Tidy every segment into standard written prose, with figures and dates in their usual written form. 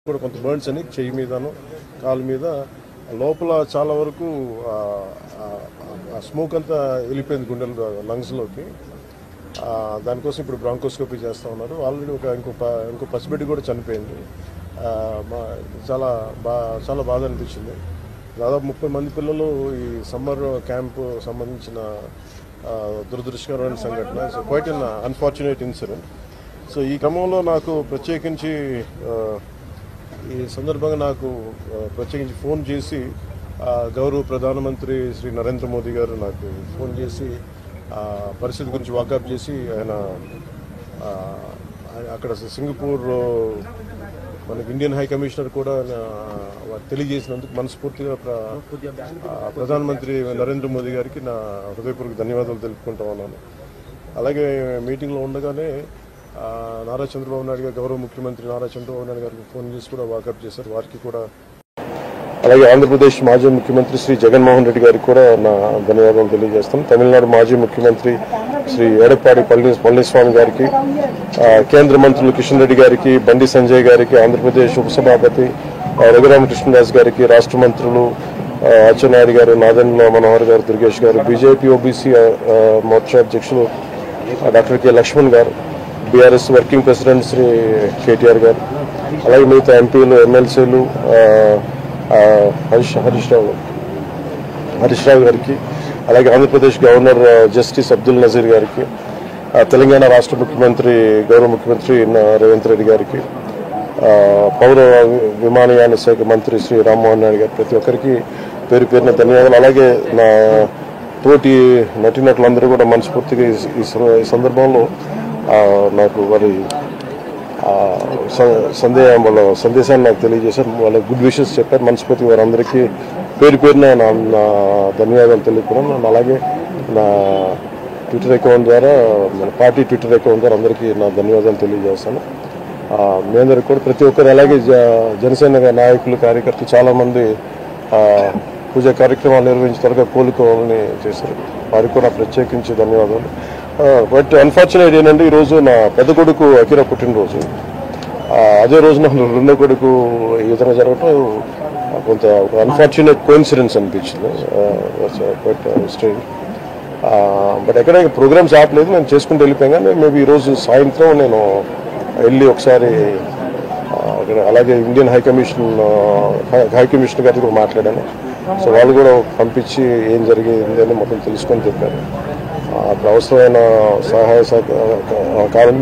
కూడా కొంత బర్న్స్ అని చెయ్యి మీదను కాలు మీద లోపల చాలా వరకు స్మోక్ అంతా వెళ్ళిపోయింది గుండెల లంగ్స్లోకి. దానికోసం ఇప్పుడు బ్రాంకోస్కోపీ చేస్తూ ఉన్నారు. ఆల్రెడీ ఇంకో పసిబిడ్డ కూడా చనిపోయింది. చాలా బాధ అనిపించింది. దాదాపు 30 మంది పిల్లలు ఈ సమ్మర్ క్యాంపు సంబంధించిన దురదృష్టకరమైన సంఘటన. So quiet an unfortunate incident. So ఈ క్రమంలో నాకు ప్రత్యేకించి ఈ సందర్భంగా నాకు ప్రత్యేకించి ఫోన్ చేసి గౌరవ ప్రధానమంత్రి శ్రీ నరేంద్ర మోదీ గారు నాకు ఫోన్ చేసి పరిస్థితి గురించి వాకప్ చేసి ఆయన అక్కడ సింగపూర్ మనకి ఇండియన్ హై కమిషనర్ కూడా తెలియజేసినందుకు మనస్ఫూర్తిగా ప్రధానమంత్రి నరేంద్ర మోదీ గారికి నా హృదయపూర్వక ధన్యవాదాలు తెలుపుకుంటా ఉన్నాను. అలాగే మీటింగ్లో ఉండగానే నారా చంద్రబాబు నాయుడు గారు గౌరవ ముఖ్యమంత్రి నారా చంద్రబాబు నాయుడు గారికి ఫోన్ చేసి కూడా వాకప్ చేశారు. వారికి కూడా అలాగే ఆంధ్రప్రదేశ్ మాజీ ముఖ్యమంత్రి శ్రీ జగన్మోహన్ రెడ్డి గారికి కూడా నా ధన్యవాదాలు తెలియజేస్తాను. తమిళనాడు మాజీ ముఖ్యమంత్రి శ్రీ ఎడప్పాడి పళనిస్వామి గారికి, కేంద్ర మంత్రులు కిషన్ రెడ్డి గారికి, బండి సంజయ్ గారికి, ఆంధ్రప్రదేశ్ ఉపసభాపతి రఘురామకృష్ణదాస్ గారికి, రాష్ట్ర మంత్రులు అచ్చెన్నాయుడు గారు, నాదెండ్ల మనోహర్ గారు, దుర్గేష్ గారు, బీజేపీ ఓబీసీ మోర్చా అధ్యక్షులు డాక్టర్ కె లక్ష్మణ్ గారు, BRS working president Shri KTR గారు, అలాగే మిగతా ఎంపీలు ఎమ్మెల్సీలు హరీష్ రావు గారికి, అలాగే ఆంధ్రప్రదేశ్ గవర్నర్ జస్టిస్ అబ్దుల్ నజీర్ గారికి, తెలంగాణ రాష్ట్ర ముఖ్యమంత్రి గౌరవ ముఖ్యమంత్రి రేవంత్ రెడ్డి గారికి, పౌర విమానయాన శాఖ మంత్రి శ్రీ రామ్మోహన్ నాయుడు గారు, ప్రతి ఒక్కరికి పేరు పేరున ధన్యవాదాలు. అలాగే నా తోటి నటీనటులందరూ కూడా మనస్ఫూర్తిగా ఈ సందర్భంలో నాకు వారి వాళ్ళ సందేశాన్ని నాకు తెలియజేశారు. వాళ్ళ గుడ్ విషెస్ చెప్పారు. మనస్ఫూర్తిగా వారందరికీ పేరు పేరున నా ధన్యవాదాలు తెలుపుకున్నాను. అలాగే నా ట్విట్టర్ అకౌంట్ ద్వారా, మన పార్టీ ట్విట్టర్ అకౌంట్ ద్వారా అందరికీ నా ధన్యవాదాలు తెలియజేస్తాను. మీ అందరికీ కూడా ప్రతి ఒక్కరు, అలాగే జనసేన నాయకులు కార్యకర్తలు చాలామంది పూజా కార్యక్రమాలు నిర్వహించి త్వరగా కోలుకోవాలని చేశారు. వారికి కూడా ప్రత్యేకించి ధన్యవాదాలు. బట్ అన్ఫార్చునేట్ ఏంటంటే ఈరోజు నా పెద్ద కొడుకు అకిరా పుట్టినరోజు. అదే రోజు నా రెండో కొడుకు ఈ విధంగా జరగటం కొంత అన్ఫార్చునేట్ కోఇన్సిడెన్స్ అనిపించింది. But strange. బట్ ఎక్కడ ప్రోగ్రామ్స్ ఆపలేదు, నేను చేసుకుంటూ వెళ్ళిపోయాను. కానీ మేబీ ఈరోజు సాయంత్రం నేను వెళ్ళి ఒకసారి అక్కడ, అలాగే ఇండియన్ హై కమిషన్ గారితో మాట్లాడాను. సో వాళ్ళు కూడా పంపించి ఏం జరిగింది అని మొత్తం తెలుసుకొని చెప్పారు. అప్పుడు అవసరమైన సహాయ సహకారం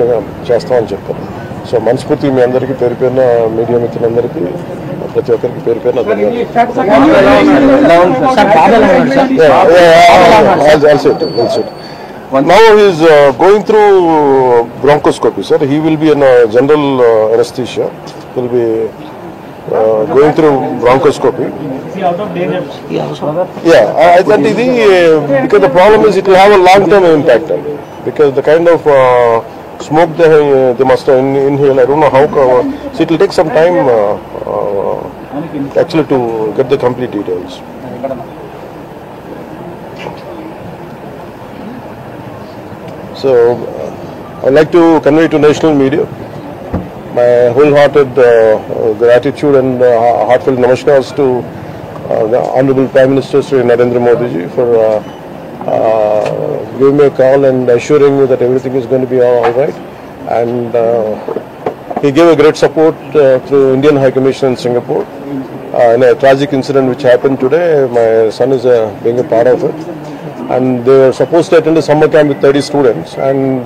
చేస్తామని చెప్పారు. సో మనస్ఫూర్తిగా మీ అందరికీ పేరు పేరున, మీడియా మిత్రులందరికీ ప్రతి ఒక్కరికి పేరు పేరున ధన్యవాదాలు. Now he is going through bronchoscopy, sir. He will be in general anesthesia. He will be going through bronchoscopy. Is he out of danger? Yeah, I think because the problem is it will have a long-term impact. Because the kind of smoke they must inhale, I don't know how. So it will take some time actually to get the complete details. So I'd like to convey to national media my wholehearted gratitude and heartfelt namaskars to the Honorable Prime Minister Sri Narendra Modi ji for giving me a call and assuring me that everything is going to be all right. And he gave a great support through Indian High Commission in Singapore in a tragic incident which happened today. My son is being a part of it. And they were supposed to attend a summer camp with 30 students. And